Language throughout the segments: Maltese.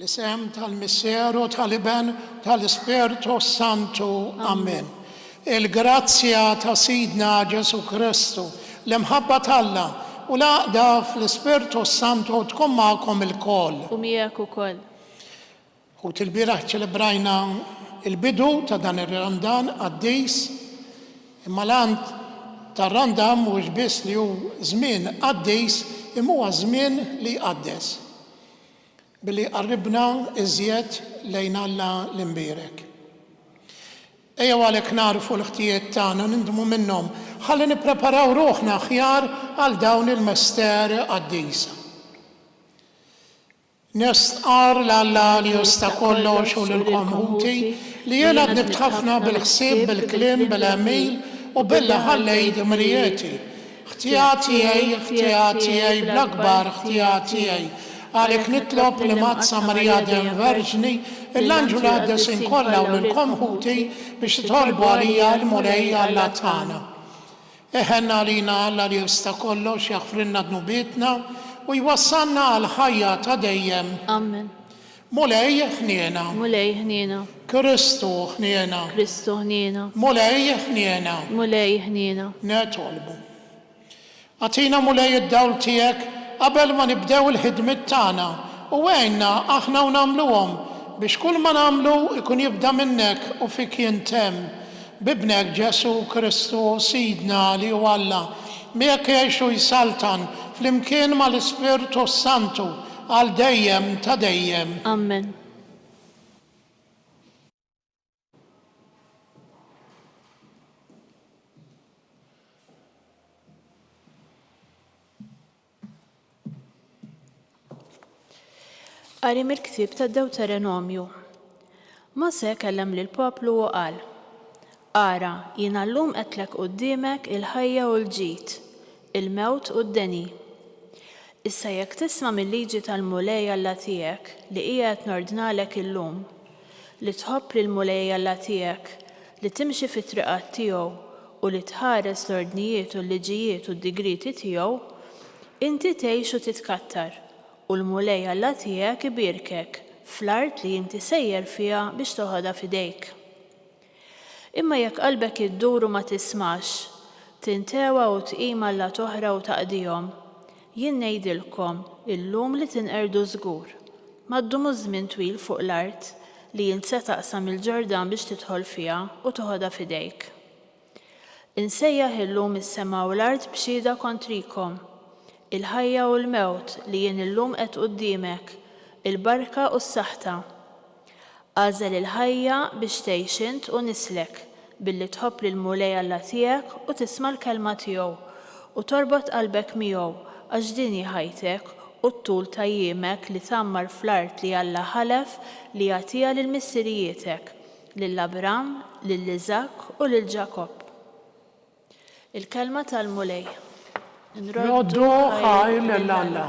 Fisem tal-Misseru tal-Iben tal-Spiritu Santu. Amen. Il-grazzja ta' Sidna Ġesu Kristu, l-imħabba talla u laqda fl-Spiritu Santu tkun magħkom il-koll. U miegħek ukoll. U til-bieraħ ċelebrajna il-bidu ta' dan ir-Randan qaddis, imma l-għand tar-Randan mhuwiex biss li hu żmien qaddis, imma huwa żmien li jqaddes. Billi qarribna iżjed lejn Alla l-imbierek. Ejjew għalhekk narfu l-ħtijiet tagħna nindmu minnhom ħalli nippreparaw ruħna aħjar għal dawn il-mester qaddisa. Nistqar l-Alla li jista' kollox u lil-komħuti li jiena nibt ħafna bil-ħsieb, bil-kliem, bil-għamil u bil-ħallejt imrieti. ħtijati bl-akbar ħtijati. Għalek nitlob li Mazza Marija den Verġni, l-Anġlu għaddesin kollha u l-komħuti biex titolbu għalija l-mulej Alla tagħna. Eħenna għalina Alla li jista' kollox jaħfrilna dnubietna u jwassalna għal ħajja ta' dejjem. Amen. Mulej ħniena. Mulej ħniena. Kristu ħniena. Kristu ħniena. Mulej ħniena. Mulej ħniena. Netolbu. Għatina mulej id-dawl tiegħek qabel ma nibdew il-ħidmiet tagħna u għenna aħna u nagħmluhom biex kull ma nagħmlu ikun jibda minnek u fik jintemm bibnek Ġesu Kristu Sidna li hu Alla miegħek jgħixu jsaltan flimkien mal-Ispiritu Santu għal dejjem ta' dejjem. Amen. Qari mill-ktieb ta' Deuteronomju. Mose kellem lill-poplu u qal: Ara, jiena llum qedlek quddiemek il-ħajja u l-ġid, il-mewt u d-deni. Issa jekk tisma' mill-liġi tal-mulej Alla tiegħek li qiegħed nordnalek illum, li tħobb lill-mulej Alla tiegħek, li timxi fit-triqat tiegħu u li tħares l-ordnijiet u l-liġijiet u d-digriti tiegħu, inti tgħix u titkattar. U l-mulej Alla tiegħek ibirkek fl-art li inti sejjer fiha biex toħodha f'idejk. Imma jekk qalbek iddur u ma tismax, tintewa u tqim Alla toħra u taqdihom, jien ngħidilkom illum li tinqerdu żgur. Ma ddumu żmien twil fuq l-art li jinse taqsam il-Ġordan biex tidħol fiha u toħodha f'idejk. Insejjaħ illum is-sema u l-art b'xhieda kontrikom, il-ħajja u l-mewt li jien illum qed quddiemek, il-barka u s-saħħta. Għażel il-ħajja biex tgħix int u nislek billi tħobb lill-mulej Alla tiegħek u tisma' l-kelma tiegħu u torbot qalbek miegħu għax din hi ħajtek u t-tul ta' jiemek li tagħmmar fl-art li Alla ħalef li jagħtiha lil missierietek, lill-Abram, lill-Iżak u lil Ġakob. Il-kelma tal-mulej. Nroddu ħajl l-Alla.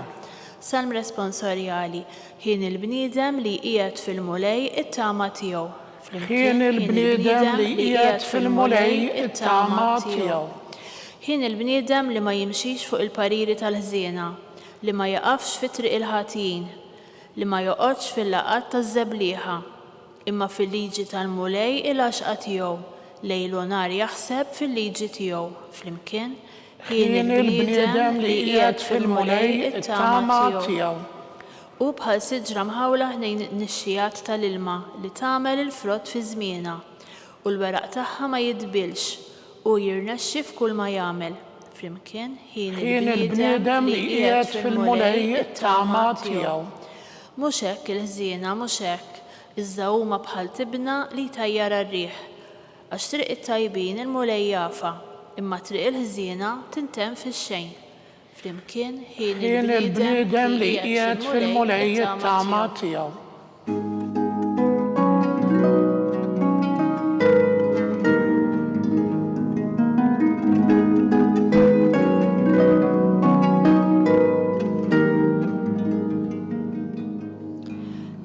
Salm responsorjali. Ħin il-bniedem li qiegħed fil-mulej it-tama tiegħu. Ħin il-bniedem li qiegħed fil-mulej it-tama tiegħu. Ħin il-bniedem li ma jimxix fuq il-pariri tal-ħżiena, li ma jaqafx fit-triq il-ħatijin, li ma joqgħodx fil-laqat taż-żeblieħa, imma fil-liġi tal-mulej il-għaxqa tiegħu, lejl u nar jaħseb fil-liġi tiegħu. Flimkien ħin il-bniedem li qiegħed fil-mulej it-tama tiegħu. U bħal siġra mħawla ħnejn nixxijat tal-ilma li tagħmel il-frott fi żmienha u l-weraq tagħha ma jidbilx u jirnexxi f'kull ma jagħmel. Flimkien ħin il-bniedem li qiegħed fil-mulej it-tama tiegħu. Mhux hekk il-ħżiena mhux hekk, iżda huma bħal tibna li tajjara r-riħ, għax triq it-tajbin il-mulej jafa, imma triq il-ħżiena tintemm fix-xejn. Flimkien ħin il-bniedem li qiegħed fil-mulej it-tama tiegħu.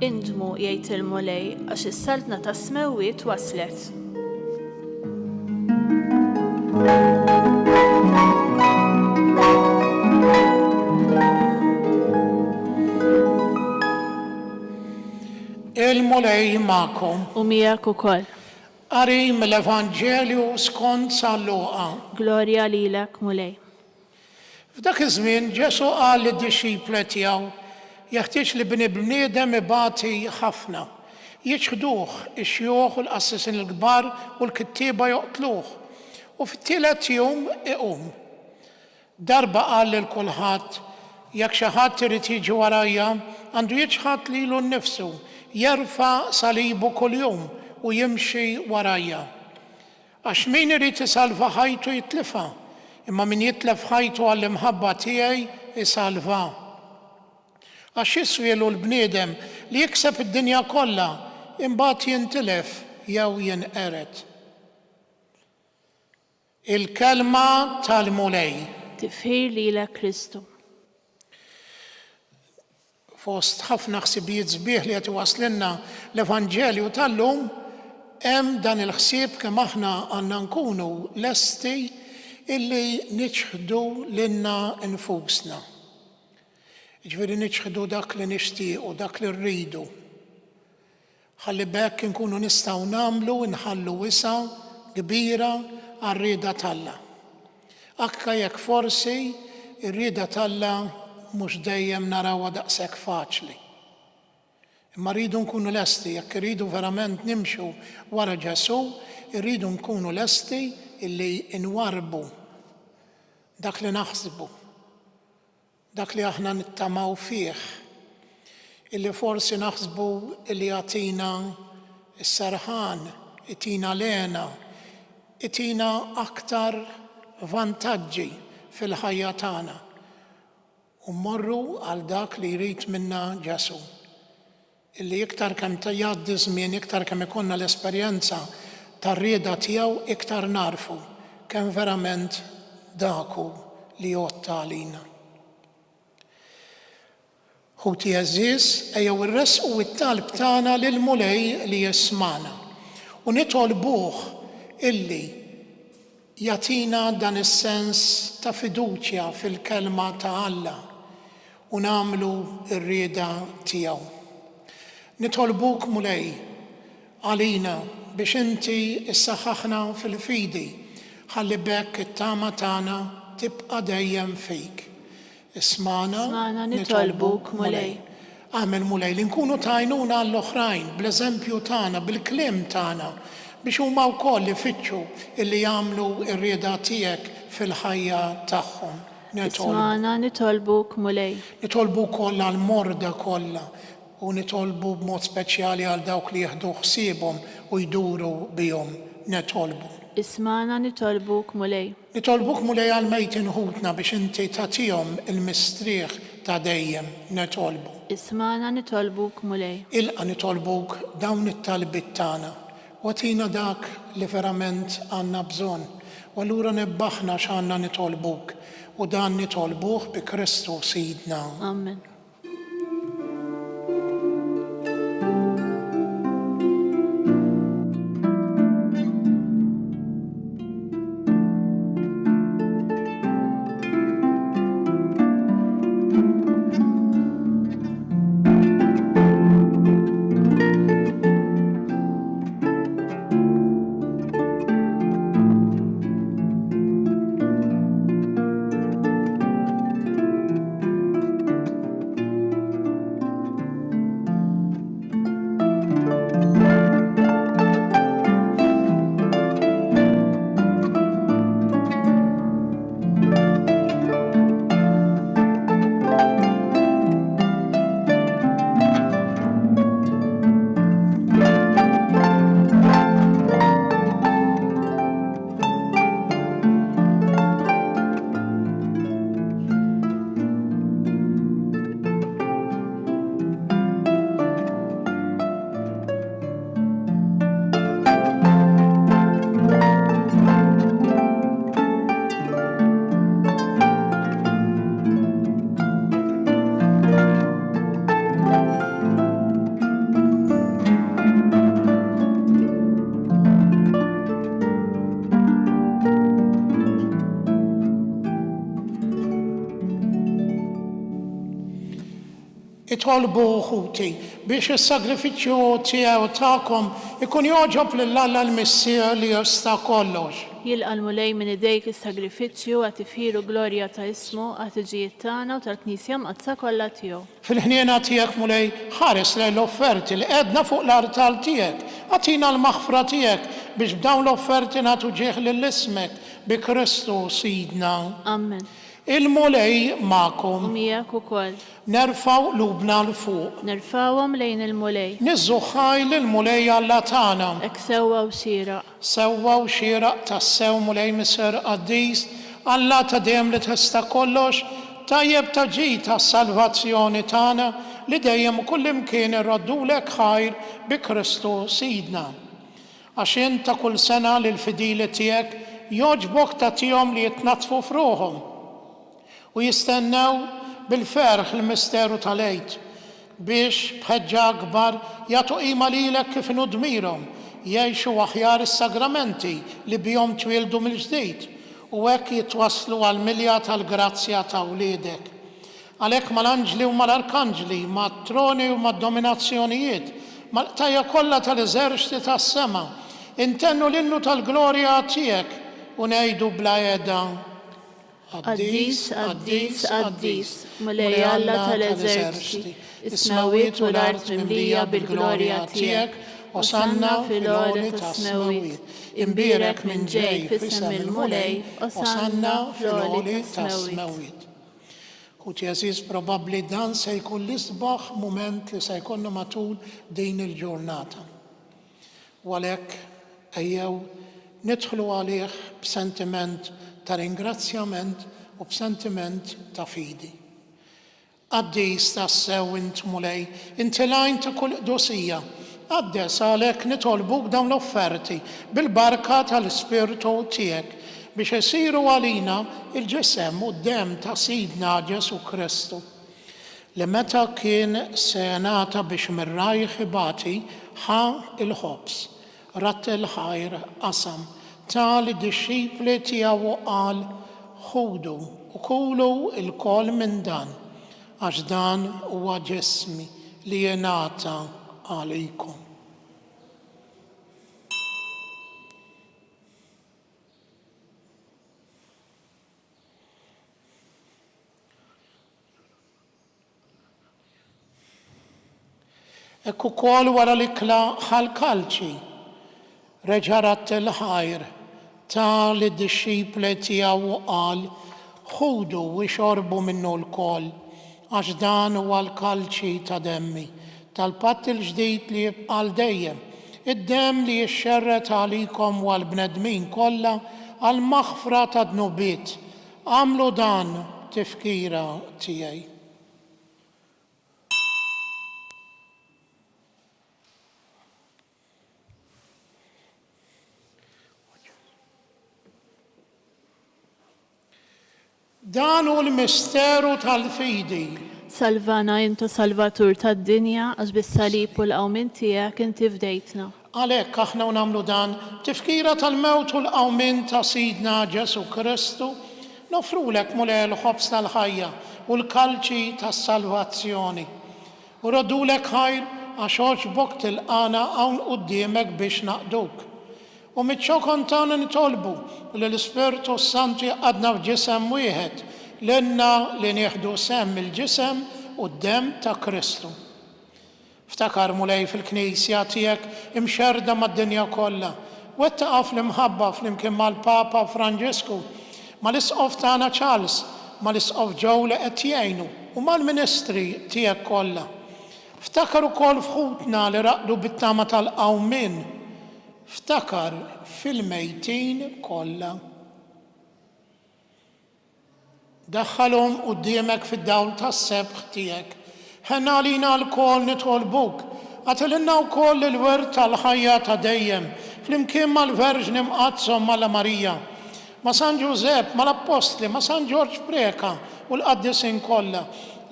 Indmu jgħid il-mulej għax is-saltna ta' smewwiet waslet. Il-mulej ma'kom. u miegħek ukoll. Qari mill-Evanġelju skont San Luqa. Glorja lilek mulej. F'dak iż-żmien Ġesu qal lid-dixxipli tiegħu jeħtieġ li bniedem ibati ħafna. Jiġħduh ix-xjuħ u l-qassisin il-kbar u l-kittieba joqtluh. U fit-tielet jum iqum. Darba qal lil kulħadd jekk xi ħadd irid jiġi warajja għandu jiġħad lilu nnifsu, jerfa' salibu kuljum u jimxi warajja. Għax min irid isalva ħajtu jitlifha, imma min jitlef ħajtu għall-imħabba tiegħi isalva. Għax jiswielu l-bniedem li jikseb id-dinja kollha imbagħad jintilef jew jinqered. Il-kelma tal-mulej. Tifħir lilek Kristu. Fost ħafna ħsibijiet sbieħ li qed iwaslilna l-Evanġelju tal-lum hemm dan il-ħsieb kemm aħna għandna nkunu lesti illi niġħdu lilna nfusna. Jiġifieri niġħdu dak li nixtiequ, dak li rridu. Ħalli bekk inkunu nistgħu nagħmlu nħallu wisa kbira għar-rieda t'Alla. Akka jekk forsi ir-rieda t'Alla mhux dejjem narawha daqshekk faċli. Imma rridu nkunu lesti, jekk irridu verament nimxu wara Ġesu, irridu nkunu lesti illi nwarbu dak li naħsbu, dak li aħna nittamaw fih, illi forsi naħsbu illi jagħtina s-serħan, itina lena, itina aktar vantaġġi fil-ħajja tagħna. U mmorru għal dak li jrid minna Ġesu. Illi iktar kemm jgħaddi żmien, iktar kemm ikollna l-esperjenza tar-rieda tiegħu, iktar narfu kemm verament daku li jotta għalina. Ħuti eżiż ejjew irresqu t-talb tagħna lill-mulej li jismana u nitolbuh illi jagħtina dan is-sens ta' fiduċja fil-kelma ta' Alla u nagħmlu r-rieda tiegħu. Nitolbuk mulej għalina biex inti issaħħaħna fil-fidi ħalli bekk it-tama tagħna tibqa' dejjem fik. Ismana nitolbuk mulej. Għamel mulej li nkunu tajnuna għall-oħrajn bl-eżempju tagħna, bil-kliem tagħna biex huma wkoll ifittxu illi jagħmlu r-rieda tiegħek fil-ħajja tagħhom. Ismana nitolbuk mulej. Nitolbu wkoll għall-morda kollha u nitolbu b'mod speċjali għal dawk li jieħdu ħsiebhom u jduru bihom. Nitolbu. Ismana nitolbuk mulej. Nitolbuk mulej għal mejtin ħutna biex inti tagħtihom il-mistrieħ ta' dejjem. Nitolbu. Ismana nitolbuk mulej. Ilqa nitolbuk dawn it-talbit tagħna u għatina dak li verament għandna bżonn. U allura nebbaħna x'għandna nitolbuk u dan nitolbuh bi Kristu Sidna. Amen. itolbu ħuti biex is-sagrifiċċju tiegħu tagħkom ikun joġob lill-Alla l-Missija li jista' kollox. Jilqa' l-mulej minn idejk is-sagrifiċċju għat tifħiru glorja ta' ismu għat iġijiet tagħna u tal-Knisja mqazza kollha tiegħu. Fil-ħniena tiegħek mulej ħares lejn l-offerti li qedna fuq l-artal tiegħek. Atina l-maħfra tiegħek biex b'dawn l-offerti nagħtu ġieħ lill-ismek bi Kristu Sidna. Amen. Il-mulej magħkom. Miegħek ukoll. Nerfaw lubna l-fuq. Nerfawhom lejn il-mulej. Nizzuħaj lill-mulej Alla tagħna. Hekk sewwa u xieraq. Sewwa u xieraq tassew mulej Miser Qaddis, Alla ta' dejjem li tista' kollox, tajjeb ta' ġid tas-salvazzjoni tagħna li dejjem kull imkien irraddulek ħajr bi Kristu Sidna. Għax inta kull sena lil fidili tiegħek joġbok tagħtihom li jitnatfu f'ruħhom u jistennew bil-ferħ il-misteru tal-għid biex bħeġġa akbar jagħtu qima lilek kif inhu dmirhom jgħixu aħjar is-sagramenti li bihom twildu mill-ġdid u hekk jitwasslu għall-milja tal-grazzja ta' wliedek. Għalhekk mal-anġli u mal-arkanġli, mat-troni u mad-dominazzjonijiet, mal-qtajja kollha tal-eżerċiti tas-sema, intennu l-innu tal-glorja tiegħek u ngħidu bla qiegħda Qaddis, Qaddis, Qaddis, mulej Alla tal-eżerċiti, is-smawiet u l-art mimlija bil-glorja tiegħek, osanna fil-għoli tas-smawiet, imbierek minn ġej f'isem il-mulej, osanna fil-għoli tas-smawiet. Kut jażiż probabbli dan se jkun l-isbaħ mument li se jkollna matul din il-ġurnata. U għalhekk ejjew nidħlu għalih b'sentiment ta' ringrazzjament u b'sentiment ta' fidi. Qaddis tassew int mulej, inti lajn ta' kull qdusija. Qaddes għalhekk nitolbuk dawn l-offerti bil-barka tal-Ispirtu tiegħek biex isiru għalina il-ġisem u d-dem ta' Sidna Ġesu Kristu. Li meta kien se ngħata biex mir-rajħ ibati ħa il-ħobs, ratt il-ħajr qasam tal id-disċipli tiegħu qal ħudu u kulu l-kol minn dan għax dan huwa ġismi li jingħata għalikom. Hekk ukoll wara l-ikla ħal-kalċi reġa' ratt il-ħajr tal-disċipli tiegħu qal ħudu u xorbu minnu l-koll għax dan huwa l-kalċi ta' demmi tal-patt il-ġdid li jibqa' dejjem, id-demm li jixxerret għalikom u għall-bnedmin kollha għal maħfra ta' dnubiet. Għamlu dan tifkira tiegħi. Dan hu l-misteru tal-fidi. Salvana intu Salvatur tad-dinja għax bis-salib u l-qawmin tiegħek inti fdejtna. Għalhekk aħna nagħmlu dan tifkira tal-mewt u l-qawmin ta' Sidna Ġesu Kristu, nofrulek mulej l-ħobs tal-ħajja u l-kalċi tas-salvazzjoni. U radulek ħajr għax oġbok tilqana hawn quddiemek biex naqduk. U mitxokon tagħna nitolbu li l-Ispirtu Santi għadna f'ġisem wieħed l-inna li nieħdu sem il-ġisem u d-dem ta' Kristu. Ftakar mulej fil-Knisja tiegħek imxerda mad-dinja kollha. Wettaqa fl-imħabba flimkien mal-Papa Franġisku, mal-Isqof tagħna Charles, mal-Isqof Joe li qed jgħinu u mal-Ministri tiegħek kollha. Ftakar ukoll f'ħutna li raqdu bit-tama tal-qawmin. Ftakar fil-mejtin kollha. Daħħalhom quddiemek fid-dawl tas-sebħ tiegħek. Ħenna għalina l-kol nitolbuk. Għatilna wkoll il-wirt tal-ħajja ta' dejjem flimkien mal-Verġni mqazzhom mala Marija, ma' San Ġużepp, mal-Apostli, ma' San Ġorġ Preka u l-qaddisin kollha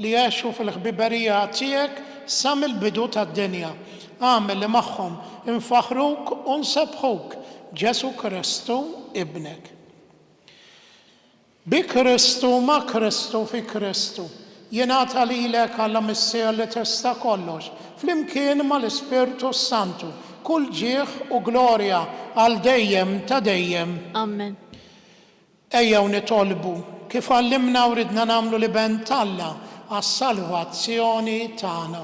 li jgħixu fil-ħbiberija tiegħek sa mill-bidu tad-dinja. Għamel li magħhom infaħruk u nsebħuk Ġesu Kristu ibnek. Bi Kristu ma' Kristu fi Kristu jingħata lilek Alla Missier li tista' kollox, flimkien mal-Ispirtu Santu, kull ġieħ u glorja għal dejjem ta' dejjem. Amen. Ejjew nitolbu kif għallimna u ridna nagħmlu li bent Alla għas-salvazzjoni tagħna.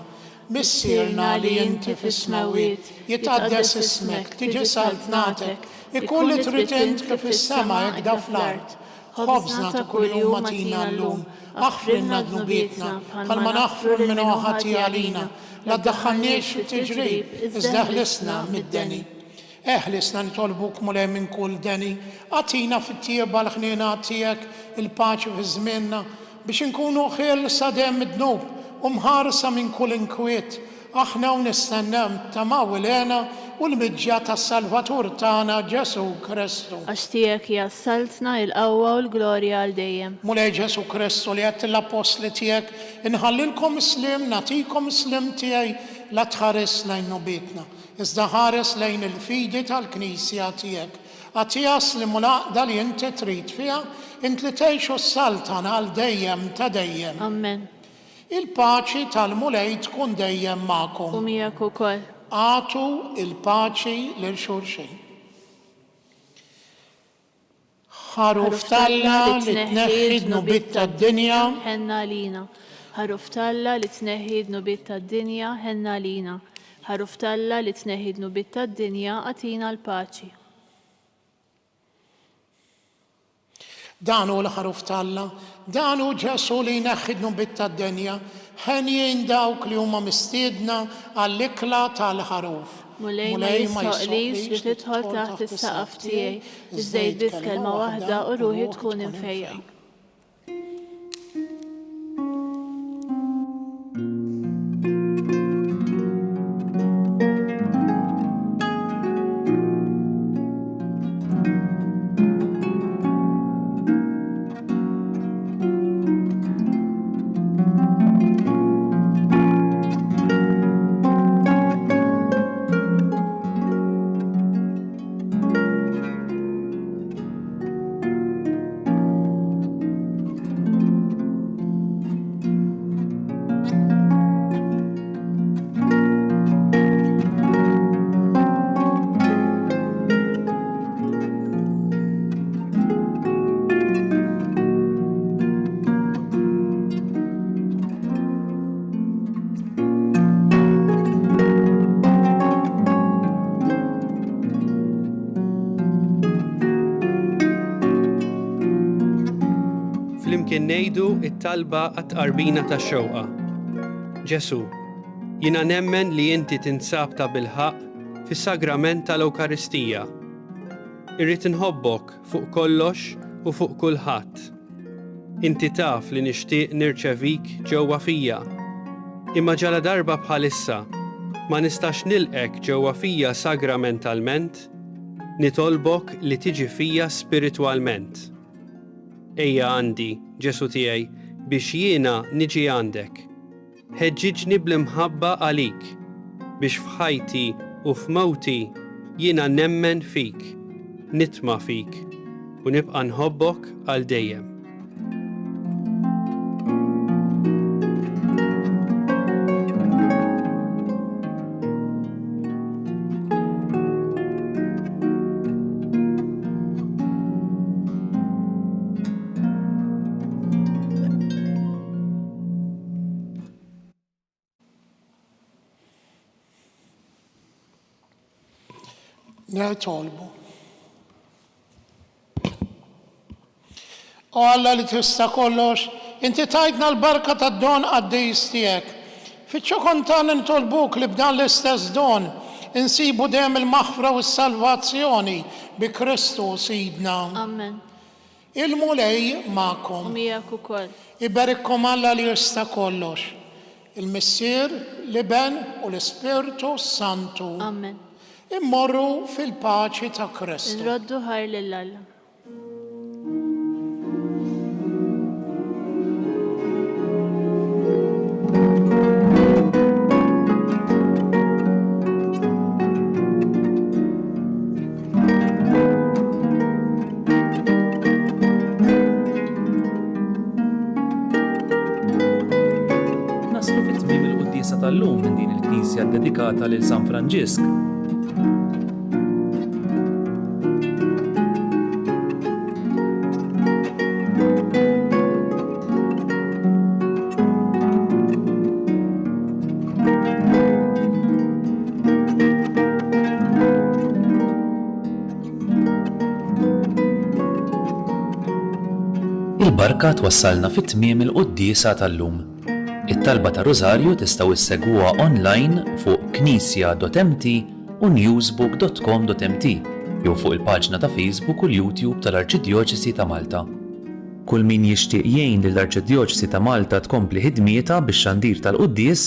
Missierna li inti fis-smawiet, jitqaddes ismek, tiġi saltnatek, ikun li trid int kif is-sema hekk da fl-art. Ħobżna ta' kuljum atina llum, aħfrilna dnubietna bħalma naħfru minn ħati għalina, la ddaħħalniex fit-tiġrib, iżda ħlisna mid-deni. Ħlisna nitolbuk mulej minn kull deni, għatina fit-tieba l-ħniena tiegħek il-paċi fi żmienna biex inkunu ħiel sadem id-dnub u mħarsa minn kull inkwiet. Aħna u nistennew tamaw ilena u l-miġġa tas-Salvatur tagħna Ġesu Kristu. Għax tiegħek jassaltna il-qawwa u l-glorja għal dejjem. Mulej Ġesu Kristu li għedt l-apostli tiegħek inħallilkom islim, nagħtikom islim tiegħi la tħares lejn nubietna, iżda ħares lejn il-fidi tal-Knisja tiegħek. Għatija slim u laqda li inti trid fiha, int li tgħixu s-saltana għal dejjem ta' dejjem. Amen. Il-paċi tal-mulej tkun dejjem magħkom. U miegħek ukoll. Għatu il-paċi lil xulxin. Ħaruf Talla li tneħħi d-nubiet tad-dinja. Ħenna lina. Ħaruf Talla li tneħħi d-nubiet tad-dinja ħenna lina. Ħaruf Talla li tneħħi d-nubiet tad-dinja għatina l-paċi. Dan hu l-ħaruf Talla, dan hu Ġesu li jneħħi d-nubiet tad-dinja, ħenjin dawk li huma mistiedna għall-ikla tal-ħaruf. Mulej ma jisħoqlix li tidħol taħt is-saqaf tiegħi, iżdejt biss kelma waħda u ruħi tkun infejja. Flimkien ngħidu t-talba għat-tqarbina tax-xewqa. Ġesu, jiena nemmen li inti tinsab ta' bilħaq fis-sagrament tal-Ewkaristija. Irrid inħobbok fuq kollox u fuq kulħadd. Inti taf li nixtieq nirċevik ġewwa fija. Imma ġala darba bħalissa ma nistax nilqek ġewwa fija sagramentalment, nitolbok li tiġi fija spiritwalment. Ejja għandi, Ġesu tiegħi, biex jiena niġi għandek. Ħeġġiġni bl-imħabba għalik, biex f'ħajti u f'mewti jiena nemmen fik, nitma' fik u nibqa' nħobbok għal dejjem. Nitolbu. O Alla li tista' kollox, inti tajtna l-barka tad-don għad-dejs tiegħek. Fiċċu kontan nitolbuk li b'dan l-istess don insibu dejjem il-maħfra u s-salvazzjoni bi Kristu Sidna. Amen. Il-mulej magħkom. U miegħek ukoll. Ibarikkom Alla li jista' kollox. Il-Missier, l-Iben u l-Ispirtu Santu. Amen. Immorru fil-paċi ta' Kristu. Nroddu ħajr lill-Alla. tal-lum minn din il-Knisja dedikata lil San Franġisk. Il-barka twassalna fit-tmiem il-qudiesa tal-lum. It-talba ta' Rożarju tistgħu issegwuha online fuq knisja.mt u newsbook.com.mt jew fuq il-paġna ta' Facebook u l-YouTube tal-Arċidjoċesi ta' Malta. Kull min jixtieq jgħin lill-Arċidjoċesi ta' Malta tkompli ħidmietha bix-xandir tal-quddies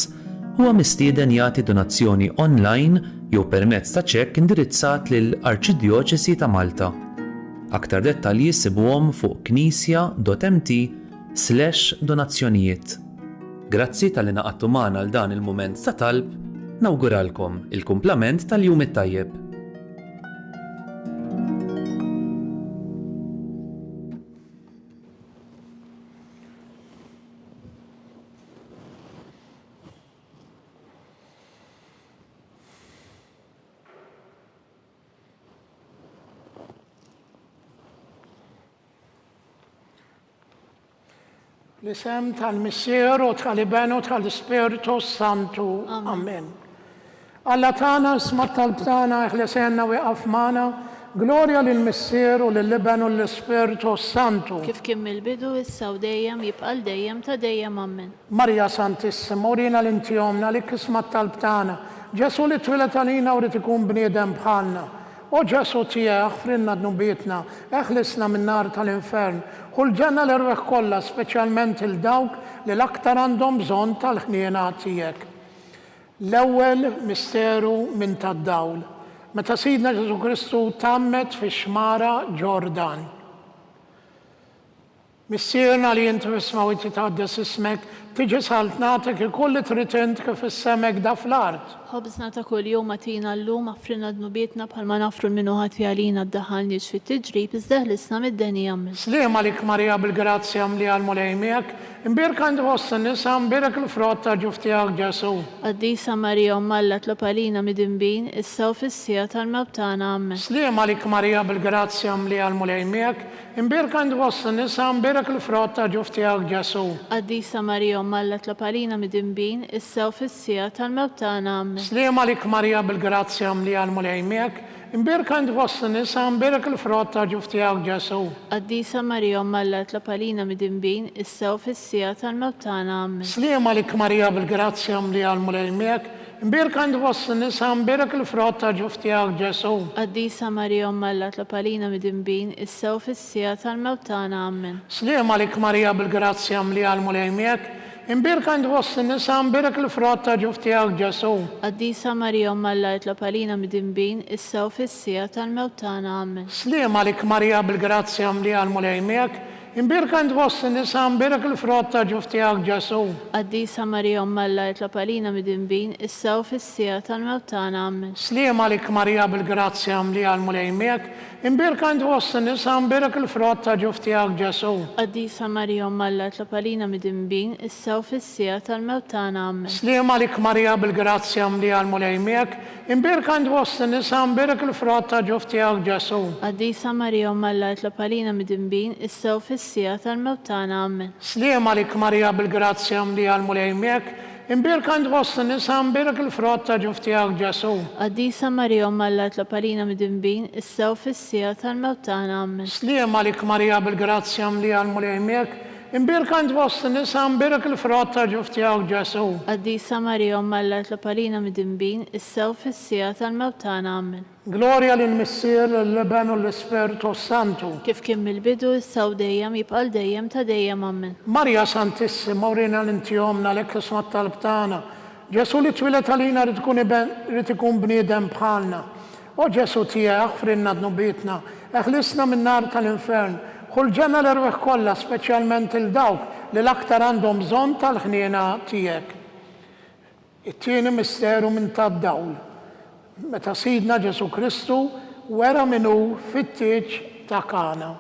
huwa mistieden jagħti donazzjoni online jew permezz ta' ċekk indirizzat lill-Arċidjoċesi ta' Malta. Aktar dettalji sibuhom fuq knisja.mt/donazzjonijiet. Grazzi tal-li naqattu magħna għal dan il-mument ta' talb, nawguralkom il-kumplament tal-jum it-tajjeb. L-isem tal-Missier u tal-Ibenu tal-Spiritu Santu. Amen. Alla tana smat tal-btana iħlesenna wieqaf magħna, glorja lill-Missier u lill-Ibenu u l-Spiritu Santu. Kif kien mill-bidu issa u dejjem jibqa' dejjem ta' dejjem amen. Marja Santissima, urina l-intjomna li kismat tal-btana, Ġesu li twilet għalina u rid ikun bniedem bħalna. O Ġesu tiegħek ħfrinna dnubietna, eħlisna min-nar tal-infern, u l-ġenna l-irweħ kollha, speċjalment il-dawk li l-aktar għandhom bżonn tal-ħniena tiegħek. L-ewwel misteru minn tad-dawl. Meta Sidna Ġesu Kristu tammet fix-xmara Ġordan. Missierna li inti fismaw titqaddes ismek, tiġi saltnatek il-kull li trid int kif issemek da fl-art. Ħobżna ta' kuljum atina llum affrinna dnubietna bħalma nafru l-minu ħati għalina ddaħħalniex fit-tiġrib iżda ħlisna mid-deni amen. Sliem għalik Marija bil-grazzja mli għal-mulejmiek, imbirk għand fost n-nisa imbirk il-frott ta' ġuftijak Ġesu. Qaddisa Marija Alla tlob għalina mid-imbin, issa u fis-sija tal-mewt tagħna amen. Sliem għalik Marija bil-grazzja mli għal-mulejmiek, imbirk għand fost n-nisa imbirk il-frott ta' ġuftijak Ġesu. Qaddisa Marija Alla tlob għalina mid-imbin, issa u fis-sija tal-mewt tagħna amen. Sliem għalik Marija bil-grazzja mli għal-mulejmiek, imbirk għand fost n-nisa imbirk il-frott ta' ġuftijak Ġesu. Qaddisa Marija Alla tlob għalina mid-imbin, issa u fis-sija tal-mewt tagħna amen. Sliem għalik Marija bil-grazzja mli għal-mulejmiek, imbirk għand fost n-nisa imbirk il-frott ta' ġuftijak Ġesu. Qaddisa Marija Alla tlob għalina mid-imbin, issa u fis-sija tal-mewt tagħna amen. Sliem għalik Marija bil-grazzja mli għal-mulejmiek, imbirk għand fost n-nisa imbirk il-frott ta' ġuftijak Ġesu. Qaddisa Marija Alla tlob għalina mid-imbin, issa u fis-sija tal-mewt tagħna amen. Sliem għalik Marija bil-grazzja mli għal-mulejmiek, imbirk għand fost n-nisa imbirk il-frott ta' ġuftijak Ġesu. Qaddisa Marija Alla tlob għalina mid-imbin, issa u fis-sija tal-mewt tagħna amen. Sliem għalik Marija bil-grazzja mli għal-mulejmiek, imbirk għand fost n-nisa imbirk il-frott ta' ġuftijak Ġesu. Qaddisa Marija Alla tlob għalina mid-imbin, issa u fis-sija tal-mewt tagħna amen. Sliem għalik Marija bil-grazzja mli għal-mulejmiek, imbirk għand fost n-nisa imbirk il-frott ta' ġuftijak Ġesu. Qaddisa Marija Alla tlob għalina mid-imbin, issa u fis-sija tal-mewt tagħna amen. Sliem għalik Marija bil-grazzja mli għal-mulejmiek, imbirk għand fost n-nisa imbirk il-frott ta' ġuftijak Ġesu. Qaddisa Marija Alla tlob għalina mid-imbin, issa u fis-sija tal-mewt tagħna amen. Sliem għalik Marija bil-grazzja mli għal-mulejmiek, imbirk għand fost n-nisa imbirk il-frott ta' ġuftijak Ġesu. Qaddisa Marija Alla tlob għalina mid-imbin, issa u fis-sija tal-mewt tagħna amen. Glorja lill-Missier, lill-Ibenu u l-Spiritu Santu. Kif kien mill-bidu issa u dejjem jibqa' dejjem ta' dejjem amen. Marja Santissima, urina l-intjomna l-ek ismat tal-btana, Ġesu li twilet għalina rid ikun bniedem bħalna. O Ġesu tiegħek ħfrinna dnubietna, eħlisna min-nar tal-infern, u l-ġenna l-irweħ kollha, speċjalment il-dawk li l-aktar għandhom bżonn tal-ħniena tiegħek. It-tieni misteru minn tad-dawl. Meta Sidna Ġesu Kristu wera minnu fit-tieġ ta' Kana.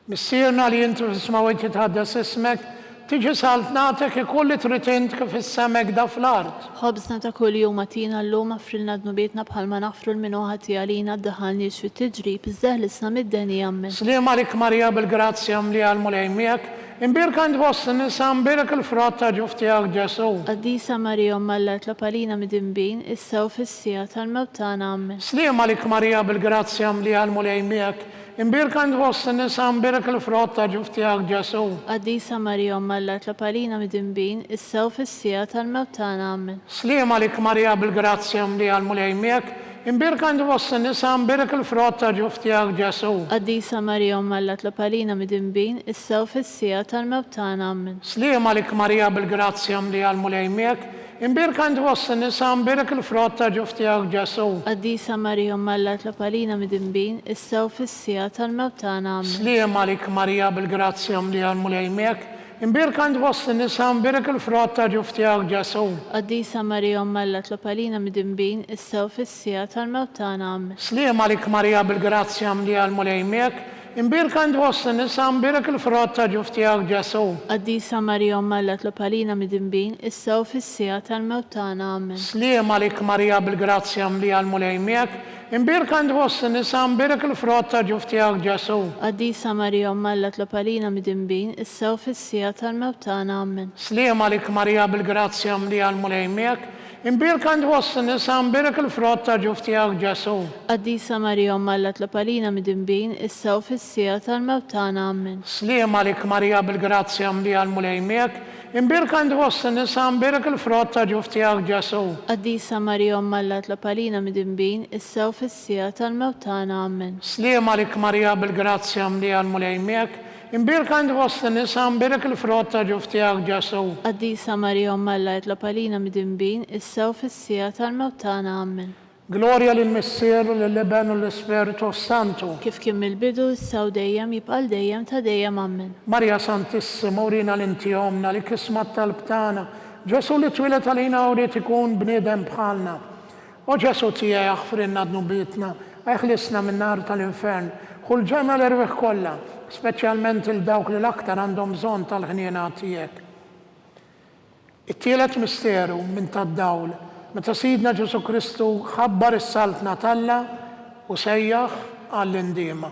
Missierna li jintu tismaw jitħaddas ismek, tiġi saltnatek ikull li trid int kif issemek da fl-art. خبزنا ta' kull jum atina l-lum affrilna dnubietna bħalma nafru l-minuħati għalina d-daħalniex fit tiġrib iżdeħlisna mid-deni jammen. Slim għalik Marija bil-grazzja mli għal-mulejmiek, imbirk għand vos nisa imbirk il-frott ta' ġuftijak Ġesu. Qaddisa Marija mallat l-palina mid-imbin, issa u fissija tal-mewtana ammen. Slim għalik Marija bil-grazzja mli għal-mulejmiek, imbirk għand vos nisa imbirk il-frott ta' ġuftijak Ġesu. Qaddisa Marija mallat l-palina mid-imbin, issa u fissija tal-mewtana ammen. Slim għalik Marija bil-grazzja mli għal-mulejmiek, imbirk għand vos nisa imbirk il-frott ta' ġuftijak Ġesu. Qaddisa Marija mallat l-palina mid-imbin, issa u fissija tal-mewtana ammen. Slim għalik Marija bil-grazzja mli għal-mulejmiek, imbirk għand vos nisa imbirk il-frott ta' ġuftijak Ġesu. Qaddisa Marija mallat l-palina mid-imbin, issa u fissija tal-mewtana ammen. Slim għalik Marija bil-grazzja mli għal-mulejmiek, imbirk għand vos nisa imbirk il-frott ta' ġuftijak Ġesu. Qaddisa Marija mallat l-palina mid-imbin, issa u fissija tal-mewtana ammen. Slim għalik Marija bil-grazzja mli għal-mulejmiek, imbirk għand vos nisa imbirk il-frott ta' ġuftijak Ġesu. Qaddisa Marija mallat l-palina mid-imbin, issa u fissija tal-mewtana ammen. Slim għalik Marija bil-grazzja mli għal-mulejmiek, imbirk għand vos nisa imbirk il-frott ta' ġuftijak Ġesu. Qaddisa Marija mallat l-palina mid-imbin, issa u fissija tal-mewtana ammen. Slim għalik Marija bil-grazzja mli għal-mulejmiek, imbirk għand vos nisa imbirk il-frott ta' ġuftijak Ġesu. Qaddisa Marija mallat l-palina mid-imbin, issa u fissija tal-mewtana ammen. Slim għalik Marija bil-grazzja mli għal-mulejmiek, imbirk għand vos nisa imbirk il-frott ta' ġuftijak Ġesu. Qaddisa Marija mallat l-palina mid-imbin, issa u fissija tal-mewtana ammen. Slim għalik Marija bil-grazzja mli għal-mulejmiek, imbirk għand vos nisa imbirk il-frott ta' ġuftijak Ġesu. Qaddisa Marija mallat l-palina mid-imbin, issa u fissija tal-mewtana ammen. Gloria lill-Missier u lill-Iben u l-Ispiritu Santu. Kif kien mill-bidu issa u dejjem jibqal dejjem ta' dejjem ammen. Marja Santissima, urina l-intijomna li kismat tal-btana, Ġesu li twilet għalina u li tikun bniedem bħalna. O Ġesu tijaj aħfrinna dnubietna, eħlisna minn nar tal-infern, kull ġemma l-irwiħ kolla, speċjalment il-dawk li l-aktar għandhom bżon tal-ħniena tijek. It-tielet misteru minn tad-dawl, meta Sidna Ġesu Kristu ħabbar is-saltna talla u sejjaħ għall-indiema.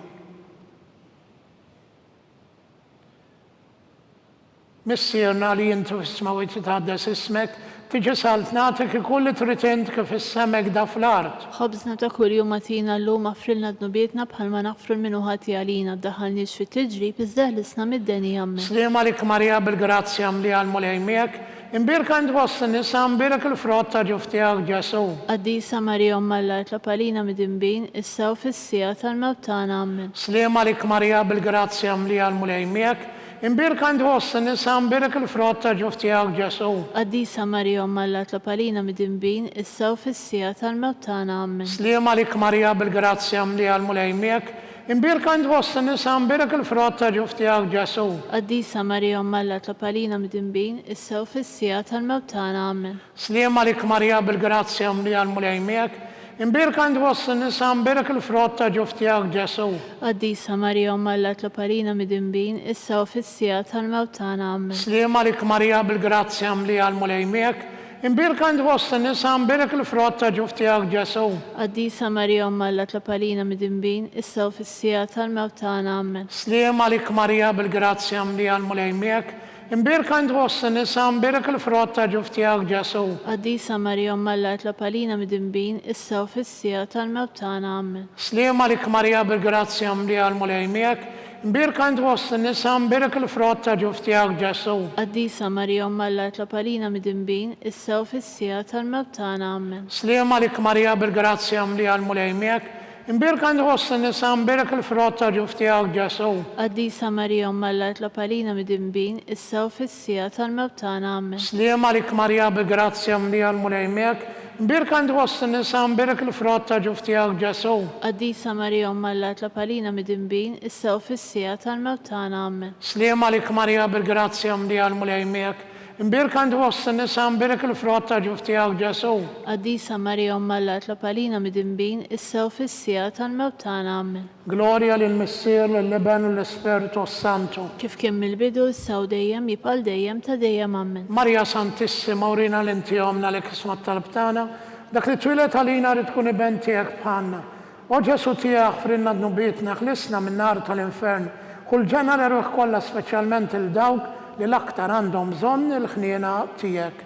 Missierna li jintu ismaw jitħaddas ismek, tiġi saltnatek ikull li trid int kif issemek da fl-art. خبزنا ta' kull jum atina l-lum affrilna dnubietna bħalma nafru l-minuħati għalina d-daħalniex fit tiġrib iżdeħlisna mid-deni ammen. Slim għalik Marija bil-grazzja mli għal-mulejmiek, imbirk għand vos nisa imbirk il-frott ta' ġuftijak Ġesu. Qaddisa Marija mallat l-palina mid-imbin, issa u fissija tal-mewtana ammen. Slim għalik Marija bil-grazzja mli għal-mulejmiek, imbirk għand vos nisa imbirk il-frott ta' ġuftijak Ġesu. Qaddisa Marija mallat l-palina mid-imbin, issa u fissija tal-mewtana ammen. Slim għalik Marija bil-grazzja mli għal-mulejmiek, imbirk għand vos nisa imbirk il-frott ta' ġuftijak Ġesu. Qaddisa Marija mallat l-palina mid-imbin, issa u fissija tal-mewtana ammen. Slim għalik Marija bil-grazzja mli għal-mulejmiek, imbirk għand vos nisa imbirk il-frott ta' ġuftijak Ġesu. Qaddisa Marija mallat l-palina mid-imbin, issa u fissija tal-mewtana ammen. Slim għalik Marija bil-grazzja mli għal-mulejmiek, imbirk għand vos nisa imbirk il-frott ta' ġuftijak Ġesu. Qaddisa Marija mallat l-palina mid-imbin, issa u fissija tal-mewtana ammen. Slim għalik Marija bil-grazzja mli għal-mulejmiek, imbirk għand vos nisa imbirk il-frott ta' ġuftijak Ġesu. Qaddisa Marija mallat l-palina mid-imbin, issa u fissija tal-mewtana ammen. Slim għalik Marija bil-grazzja mli għal-mulejmiek, imbirk għand vos nisa imbirk il-frott ta' ġuftijak Ġesu. Qaddisa Marija mallat l-palina mid-imbin, issa u fissija tal-mewtana ammen. Slim għalik Marija bil-grazzja mli għal-mulejmiek, imbirk għand vos nisa imbirk il-frott ta' ġuftijak Ġesu. Qaddisa Marija mallat l-palina mid-imbin, issa u fissija tal-mewtana ammen. Slim għalik Marija bil-grazzja mli għal-mulejmiek, imbirk għand vos nisa imbirk il-frott ta' ġuftijak Ġesu. Qaddisa Marija mallat l-palina mid-imbin, issa u fissija tal-mewtana ammen. Slim għalik Marija bil-grazzja mli għal-mulejmiek, Imbirk għand fost in-nisa imbirk il-frott ta' ġuf tiegħek Ġesu. Qaddisa Marija Omma Alla tlob għalina midinbin issa u fis-sija tal-mewt tagħna Amen. Gloria lill-Missier, lill-Iben u l-Ispiritu Santu. Kif kien mill-bidu issa u dejjem jibqal dejjem ta' dejjem Amen. Marja Santissima urina l-inti omna li kismat tal-btana, dak li twilet għalina rrid tkun iben tiegħek bħalna. O Ġesu tiegħek frinna dnubietna ħlisna minn nar tal-infern, kull ġena l-erweħ kollha speċjalment il-dawk li l-aktar għandhom bżonn il-ħniena tiegħek.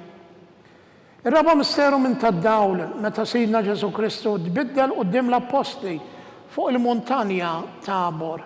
Ir-raba misteru minn tad-dawl meta Sidna Ġesu Kristu tbiddel quddiem l-Apostli fuq il-muntanja Tabor.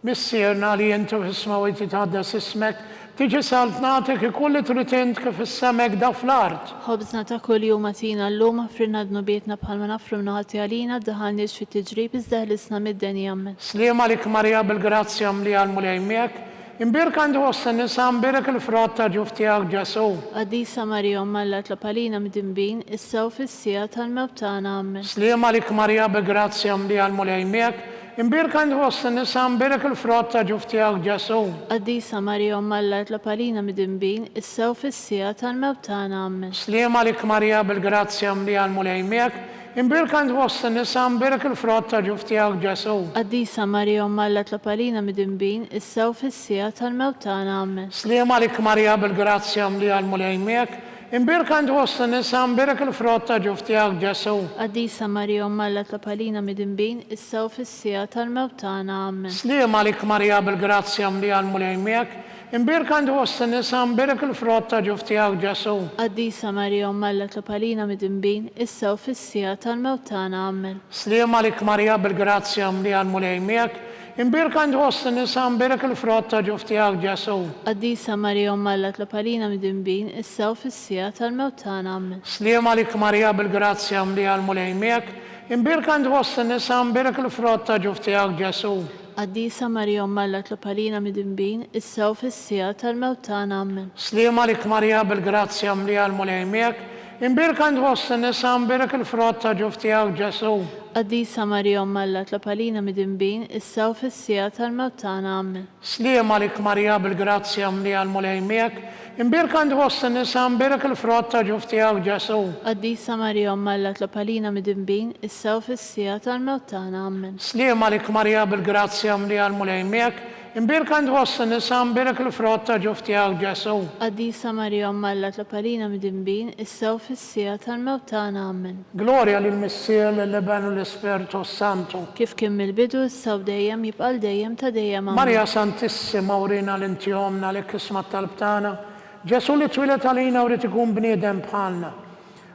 Missierna li inti fis-smawiti tħaddas ismek, tiġi saltnatek ikulli trid int kif is-semek da fl-art. Ħobżna ta' kuljum atina llum ħafrinna dnubietna bħalma nafru mnaħati għalina ddaħalniex fit-tiġrib iżda ħlisna mid-deni Amen. Sliem għalik Marja bil-grazzja mli għal-mulej miegħek, imbirk għandu għossa nisa imbirk il-frott ta' ġuf tiegħek Ġesu. Qaddisa Marija Omma Alla tlob għalina midinbin issa u fis-sija tal-mewt tagħna Amen. Sliem għalik Marja bil-grazzja mli għal-mulej miegħek, imbirk għandu għossa nisa imbirk il-frott ta' ġuf tiegħek Ġesu. Qaddisa Marija Omma Alla tlob għalina midinbin issa u fis-sija tal-mewt tagħna Amen. Sliem għalik Marja bil-grazzja mli għal-mulej miegħek, imbirk għandu għossa nisa imbirk il-frott ta' ġuf tiegħek Ġesu. Qaddisa Marija Omma Alla tlob għalina midinbin issa u fis-sija tal-mewt tagħna Amen. Sliem għalik Marja bil-grazzja mli għal-mulej miegħek, imbirk għandu għossa nisa imbirk il-frott ta' ġuf tiegħek Ġesu. Qaddisa Marija Omma Alla tlob għalina midinbin issa u fis-sija tal-mewt tagħna Amen. Sliem għalik Marja bil-grazzja mli għal-mulej miegħek, imbirk għandu għossa nisa imbirk il-frott ta' ġuf tiegħek Ġesu. Qaddisa Marija Omma Alla tlob għalina midinbin issa u fis-sija tal-mewt tagħna Amen. Sliem għalik Marja bil-grazzja mli għal-mulej miegħek, imbirk għandu għossa nisa imbirk il-frott ta' ġuf tiegħek Ġesu. Qaddisa Marija Omma Alla tlob għalina midinbin issa u fis-sija tal-mewt tagħna Amen. Sliem għalik Marja bil-grazzja mli għal-mulej miegħek, imbirk għandu għossa nisa imbirk il-frott ta' ġuf tiegħek Ġesu. Qaddisa Marija Omma Alla tlob għalina midinbin issa u fis-sija tal-mewt tagħna Amen. Sliem għalik Marja bil-grazzja mli għal-mulej miegħek, imbirk għandu għossa nisa imbirk il-frott ta' ġuf tiegħek Ġesu. Qaddisa Marija Omma Alla tlob għalina midinbin issa u fis-sija tal-mewt tagħna Amen. Sliem għalik Marja bil-grazzja mli għal-mulej miegħek, imbirk għandu għossa nisa imbirk il-frott ta' ġuf tiegħek Ġesu. Qaddisa Marija Omma Alla tlob għalina midinbin issa u fis-sija tal-mewt tagħna Amen. Sliem għalik Marja bil-grazzja mli għal-mulej miegħek, imbirk għandu għossa nisa imbirk il-frott ta' ġuf tiegħek Ġesu. Qaddisa Marija Omma Alla tlob għalina midinbin issa u fis-sija tal-mewt tagħna Amen. Gloria lill-Missier, lill-Iben u l-Ispiritu Santu. Kif kien mill-bidu issa u dejjem jibqal dejjem ta' dejjem Amen. Marja Santissima urina l-inti omna li kismat tal-btana, Ġesu li twilet għalina u rrid ikun bniedem bħalna.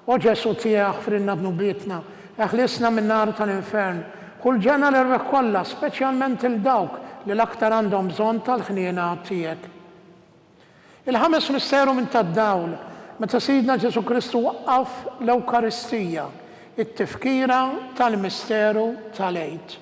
O Ġesu tiegħek frinna dnubietna, ħlisna minn nar tal-infern, kull ġena l-erweħ kollha, speċjalment il-dawk li l-aktar għandhom bżonn tal-ħniena tiegħek. Il-ħames misteru minn tad-dawl, meta Sidna Ġesu Kristu waqqaf l-Ewkaristija, it-tifkira tal-misteru tal-Għid.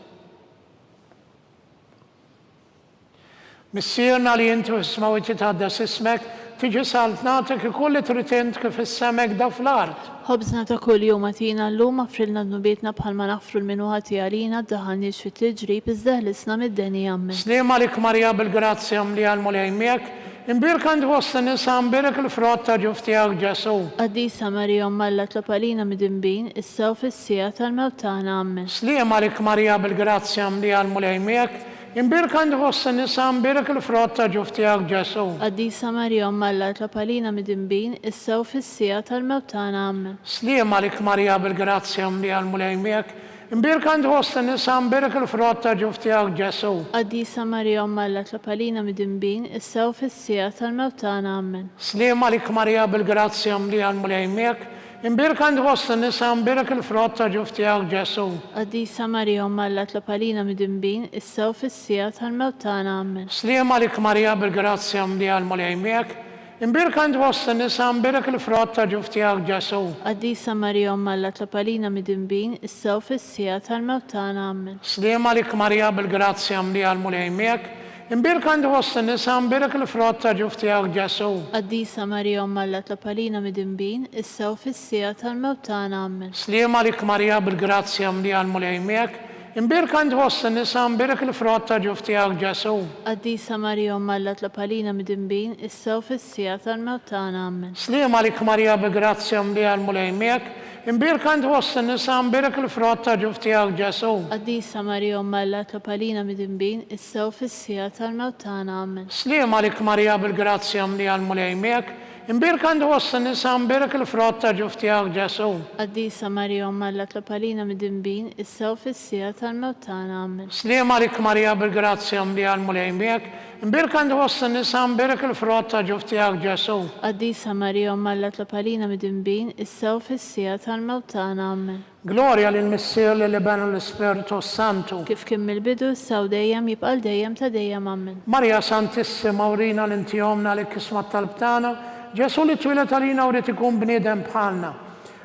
Missierna li inti fis-smawiti tħaddas ismek, tiġi saltnatek ikulli trid int kif is-semek da fl-art. Ħobżna ta' kuljum atina llum ħafrilna dnubietna bħalma nafru l-minuħati għalina ddaħalniex fit-tiġrib iżda ħlisna mid-deni Amen. Sliem għalik Marja bil-grazzja mli għal-mulej miegħek, imbirk għandu għossa nisa imbirk il-frott ta' ġuf tiegħek Ġesu. Qaddisa Marija Omma Alla tlob għalina midinbin issa u fis-sija tal-mewt tagħna Amen. Sliem għalik Marja bil-grazzja mli għal-mulej miegħek, imbirk għandu għossa nisa imbirk il-frott ta' ġuf tiegħek Ġesu. Qaddisa Marija Omma Alla tlob għalina midinbin issa u fis-sija tal-mewt tagħna Amen. Sliem għalik Marja bil-grazzja mli għal-mulej miegħek, imbirk għandu għossa nisa imbirk il-frott ta' ġuf tiegħek Ġesu. Qaddisa Marija Omma Alla tlob għalina midinbin issa u fis-sija tal-mewt tagħna Amen. Sliem għalik Marja bil-grazzja mli għal-mulej miegħek, imbirk għandu għossa nisa imbirk il-frott ta' ġuf tiegħek Ġesu. Qaddisa Marija Omma Alla tlob għalina midinbin issa u fis-sija tal-mewt tagħna Amen. Sliem għalik Marja bil-grazzja mli għal-mulej miegħek, imbirk għandu għossa nisa imbirk il-frott ta' ġuf tiegħek Ġesu. Qaddisa Marija Omma Alla tlob għalina midinbin issa u fis-sija tal-mewt tagħna Amen. Sliem għalik Marja bil-grazzja mli għal-mulej miegħek, imbirk għandu għossa nisa imbirk il-frott ta' ġuf tiegħek Ġesu. Qaddisa Marija Omma Alla tlob għalina midinbin issa u fis-sija tal-mewt tagħna Amen. Sliem għalik Marja bil-grazzja mli għal-mulej miegħek, Imbirka nħoss n-nisa imbirk il-frott ta' ġuf tiegħek Ġesu. Qaddisa Marija Umma Alla tlob għalina mid-dinbin, issa u fis-sija tal-mewt tagħna. Amen. Sliem għalik Marija bi grazzja mlija l-mulejmek. Imbirka nħoss n-nisa imbirk il-frott ta' ġuf tiegħek Ġesu. Qaddisa Marija Umma Alla tlob għalina mid-dinbin, issa u fis-sija tal-mewt tagħna. Amen. Sliem għalik Marija bil-grazzja mlija l-mulejmek. Imbirka nħoss n-nisa imbirk il-frott ta' ġuf tiegħek Ġesu. Qaddisa Marija Umma Alla tlob għalina mid-dinbin, issa u fis-sija tal-mewt tagħna. Amen. Sliem għalik Marija bil-grazzja mlija l-mulejmek. Imbirka nħoss n-nisa imbirk il-frott ta' ġuf tiegħek Ġesu. Qaddisa Marija Umma Alla tlob għalina mid-dinbin, issa u fis-sija tal-mewt tagħna. Amen. Gloria lill-Missier li benu l-Spiritu Santu. Kif kien mill-bidu issa u dejjem jibqa' dejjem ta' dejjem. Amen. Marja Santissima urina l-inti jomna li kismat talbtana. Ġesu li twilet għalina u li tikun bniedem bħalna.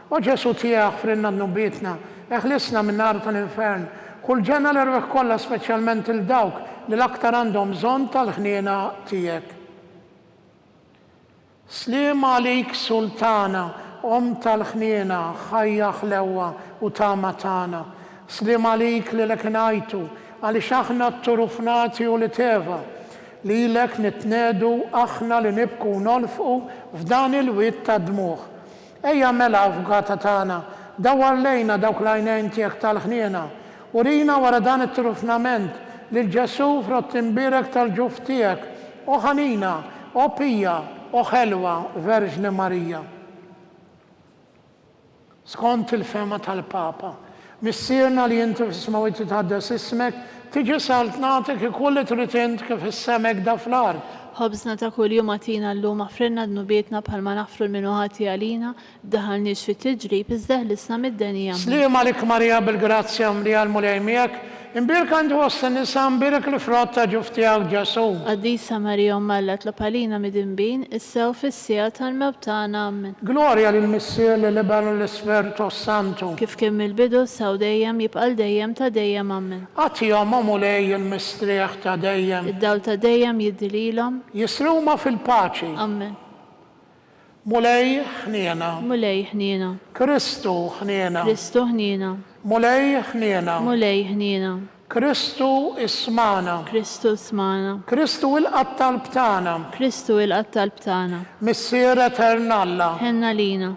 U Ġesu tiegħek frinna d-nubietna, eħlisna minn nar tal-infern. Kull ġenna l-irweħ kollha speċjalment il-dawk li l-aktar għandhom bżonn tal-ħniena tiegħek. Sliem għalik Sultana, tal-ħniena, ħajja ħlewwa u tama tagħna. Sliem għalik li l-eknajtu, għaliex aħna t-turufnati u li teva. Li lek nitnedu aħna li nibku nolfqu f'dan il-wit ta' dmuħ. Ejja mela avukata tagħna, dawar lejna dawk l-għajnejn tiegħek tal-ħniena. Urina wara dan it-trufnament li l-Ġesu frott imbirek tal-ġuf tiegħek, u ħanina, u pija, u ħelwa Verġni Marija. Skont il-fema tal-Papa, missierna li jinti f'ismawit tħaddes ismek, tiġi salt natik kulli tritint kif is-semek da fl-ard. Ħobżna ta' kuljum għatina llum aħfrinna d-nubietna bħalma naħfru l-minuħati għalina, daħalniex fit-tiġrib iżda ħlisna mid-denija. Sliem għalik Marija bil-grazzja mlija l-mulejmiek. Imbirka nħoss n-nisa imbirk il-frott ta' ġuf tiegħek Ġesu. Qaddisa Marija Umma Alla tlob għalina mid-dinbin, issa u fis-sija tal-mewt tagħna. Amen. Gloria lill-Missier li benu l-Spiritu Santu. Kif kien mill-bidu issa u dejjem jibqa' dejjem ta' dejjem. Amen. Għatihom mulej il-mistrieħ ta' dejjem. Id-dawl ta' dejjem jiddililhom. Jisruma fil-paċi. Amen. Mulej ħniena. Mulej ħniena. Kristu ħniena. Kristu ħniena. Mulej ħniena. Mulej ħniena. Kristu ismana. Kristu smana. Kristu il-qattal btana. Kristu il-qattal btana. Missier eternalla. Ħenna lina.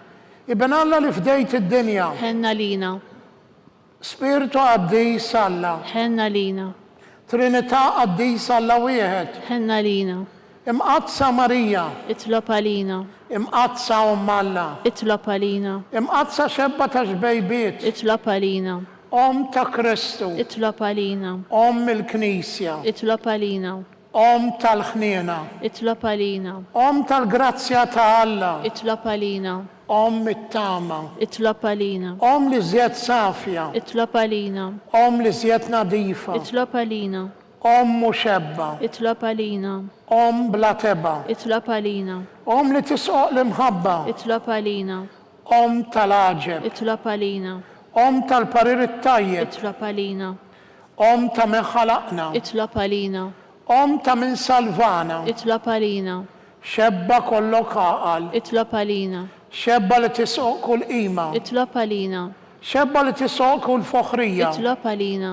Ibn Alla li fdejt id-dinja. Ħenna lina. Spiritu għaddis Alla. Ħenna lina. Trinità għaddis Alla wieħed. Ħenna lina. Imqazza Marija. Itlob għalina. Imqazza Alla. Itlob għalina. Imqazza xebba ta' xbejbiet. Itlob għalina. Ta' Kristu. Itlob għalina. Il-Knisja. Itlob għalina. Tal-ħniena. Itlob għalina. Tal-grazzja ta' Alla. Itlob għalina. It-tama. Itlob għalina. Li żjed safja. Itlob għalina. Li żjed nadifa. Itlob għalina. Muxebba. Itlob għalina. Bla teba. Itlob għalina. Li tisqoq l-imħabba. Itlob għalina. Tal-aġeb. Itlob għalina. Tal-parir it-tajjeb. Itlob għalina. Ta' min ħalaqna. Itlob għalina. Ta' min salvana. Itlob għalina. Xebba kollok għaqal. Itlob għalina. Xebba li tisqoq kull qima. Itlob għalina. Xebba li tisqoq kull foħrija. Itlob għalina.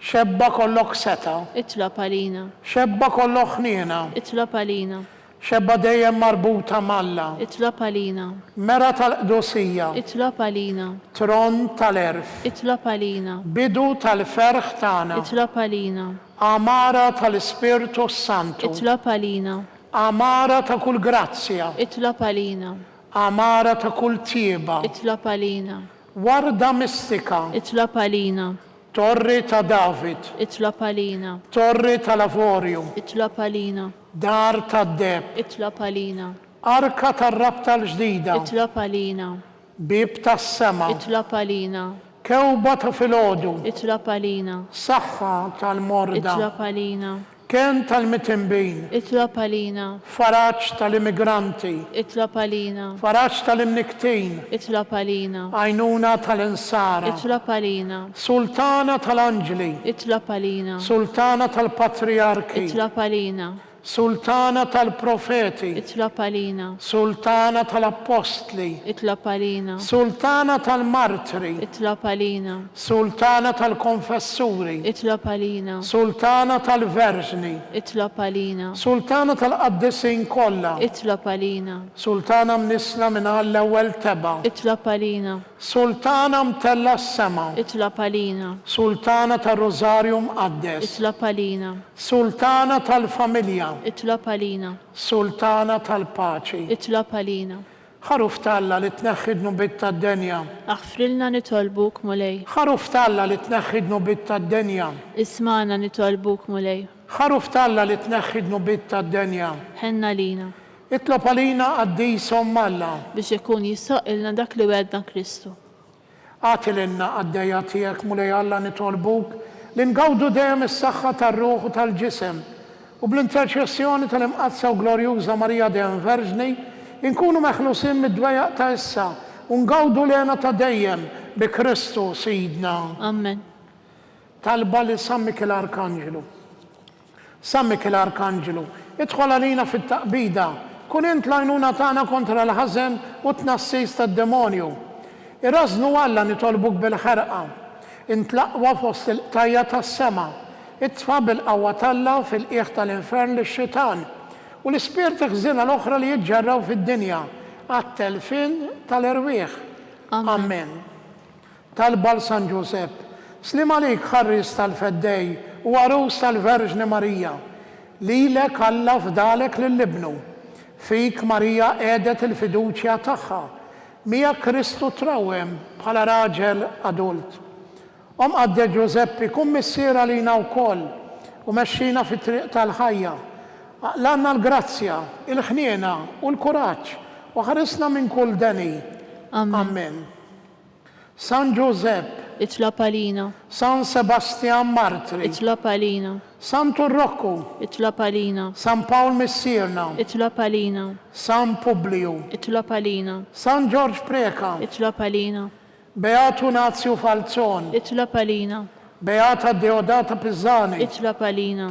Xebba kollok seta. Itlob għalina. Xebba kollok ħniena. Itlob għalina. Xebba dejjem marbuta malla. Itlob għalina. Mera tal-qdusija. Itlob għalina. Tron tal-erf. Itlob għalina. Bidu tal-ferħ tagħna. Itlob għalina. Amara tal-Ispirtu Santu. Itlob għalina. Amara ta' kull grazzja. Itlob għalina. Amara ta' kull tieba. Itlob għalina. Warda mistika. Itlob għalina. Torri ta' David. Itlob għalina. Torri tal-Avorju. Itlob għalina. Dar tad-deb. Itlob għalina. Arka tar-rabta l-ġdida. Itlob għalina. Bib tas-sema. Itlob għalina. Kewba ta' filgħodu. Itlob għalina. Saħħa tal-morda. Itlob għalina. Kien tal-mitimbin. Itlob għalina. Faraġġ tal-immigranti. Itlob għalina. Faraġġ tal-imniktin. Itlob għalina. Għajnuna tal-insara. Itlob għalina. Sultana tal-anġli. Itlob għalina. Sultana tal-patriarki. Itlob għalina. sultana tal-profeti, Itlob għalina. sultana tal-apostli, Itlob għalina. sultana tal-martri, Itlob għalina. sultana tal-konfessuri, Itlob għalina. sultana tal-verġni, Itlob għalina. sultana tal-qaddisin kollha, Itlob għalina. sultana mnisla minn għall-ewwel teba, Itlob għalina. sultana mtella s-sema, Itlob għalina. sultana tal-Rożarju mqaddes, Itlob għalina. sultana tal-familja, Itlob għalina. sultana tal-paċi. Itlob għalina. ħaruf talla li tneħħidnu bit tad-denja, Aħfrilna nitolbuk mulej. ħaruf talla li tneħħidnu bit tad-denja, Ismana nitolbuk mulej. ħaruf talla li tneħħidnu bit tad-denja. Ħenna lina. Itlob għalina għaddisom malla, Biex ikun jissoqilna dak li wedna Kristu. għati l-inna għaddejja tijek mulej Alla nitolbuk li ngawdu dejjem is-saħħa tar-ruħ u tal-ġisem u bl-interċessjoni tal-imqazza u glorjuża Marija dejjem Verġni inkunu meħlusin mid-dwejaq ta' issa u ngawdu lena ta' dejjem bi Kristu Sidna. Amen. Talba li San Mikil Arkanġelu. San Mikil Arkanġelu, idħol għalina fit-taqbida, kun int lajnuna tagħna kontra l-ħażen u tnassis tad-demonju. Irrażnu Alla nitolbuk bil-ħerqa, intlaqwa fost il-qtajja tas-sema, itfa bil-qawwa talla fil-qiegħ tal-infern lix-xitan u l-ispirt ħżina l-oħra li jiġġarraw fid-dinja għat-telfin tal-irwieħ. Amen. Talba l-San Ġusepp, slim għalik ħarris tal-feddej u għarus tal-Verġni Marija, lilek Alla fdalek lill-ibnu, fik Marija għedet il-fiduċja tagħha, mija Kristu trawem bħala raġel adult. Għadde Giuseppi, kun missiera lina wkoll u mexxina fit-triq tal-ħajja. Lanna l-grazzja, il-ħniena u l-kuraġġ u ħarisna minn kull deni. Amen. San Giuseppe, Itlob għalina. San Sebastian Martri, Itlob għalina. San Turrocco, Itlob għalina. San Paul Missierna, Itlob għalina. San Publiu, Itlob għalina. San George Preka, Itlob għalina. Beatu Nazio Falzon, Itlob għalina. Beata Deodata Pizzani, Itlob għalina.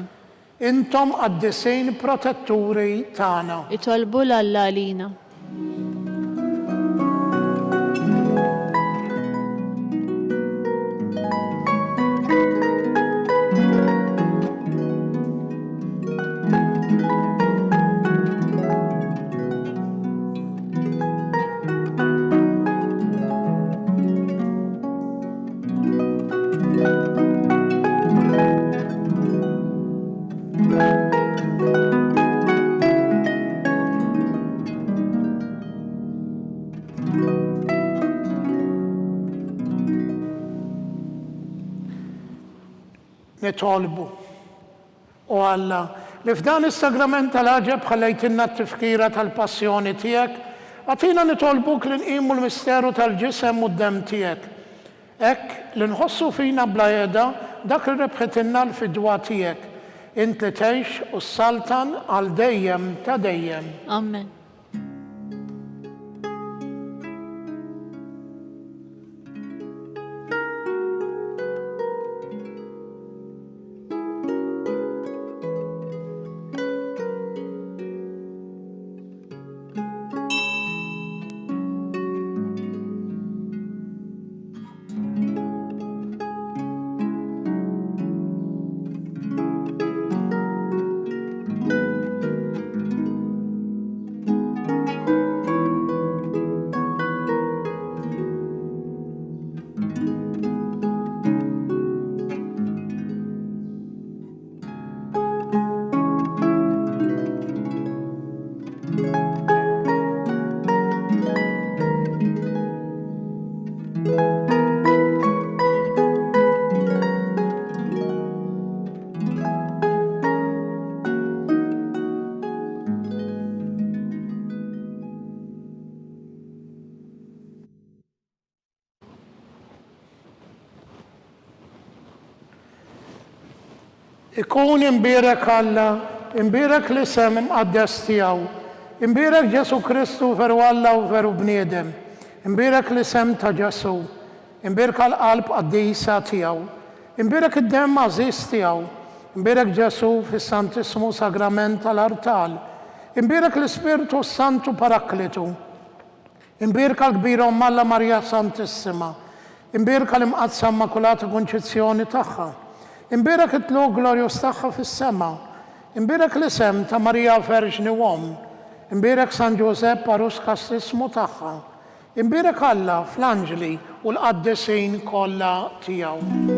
intom għaddisin protetturi tana. Itolbu l-Alla għalina. Nitolbu. U Alla, li f'dan is-sagrament tal-ħaġeb ħallejtinna t-tifkira tal-passjoni tiegħek, għatina nitolbuk li nqimu l-misteru tal-ġisem u d-dem tiegħek. Hekk li nħossu fina bla jeda dak li rebħitinna l-fidwa tiegħek. Int li tgħix u s-saltan għal dejjem ta' dejjem. Amen. Ikun imbirek Alla, imbirek l-isem imqaddes tiegħu, imbirek Ġesu Kristu veru Alla u veru bniedem, imbirek l-isem ta' Ġesu, imbirek l-qalb qaddisa tiegħu, imbirek id-dem għażiż tiegħu, Imbirek Ġesu fis-Santissimu Sagrament tal-Artal. Imbirek l-Ispiritu Santu Paraklitu. Imbirka l-kbira Alla Marija Santissima. Imbirka l-imqadsa Immakulata Konċizzjoni tagħha. Imbirek it-tluq glorjus tagħha fis-sema. Imbirek l-isem ta' Marija Verġni Uomm. Imbirek San Ġusepp Arus Kastismu tagħha. Imbirek Alla fl-Anġli u l-qaddisin kollha tiegħu.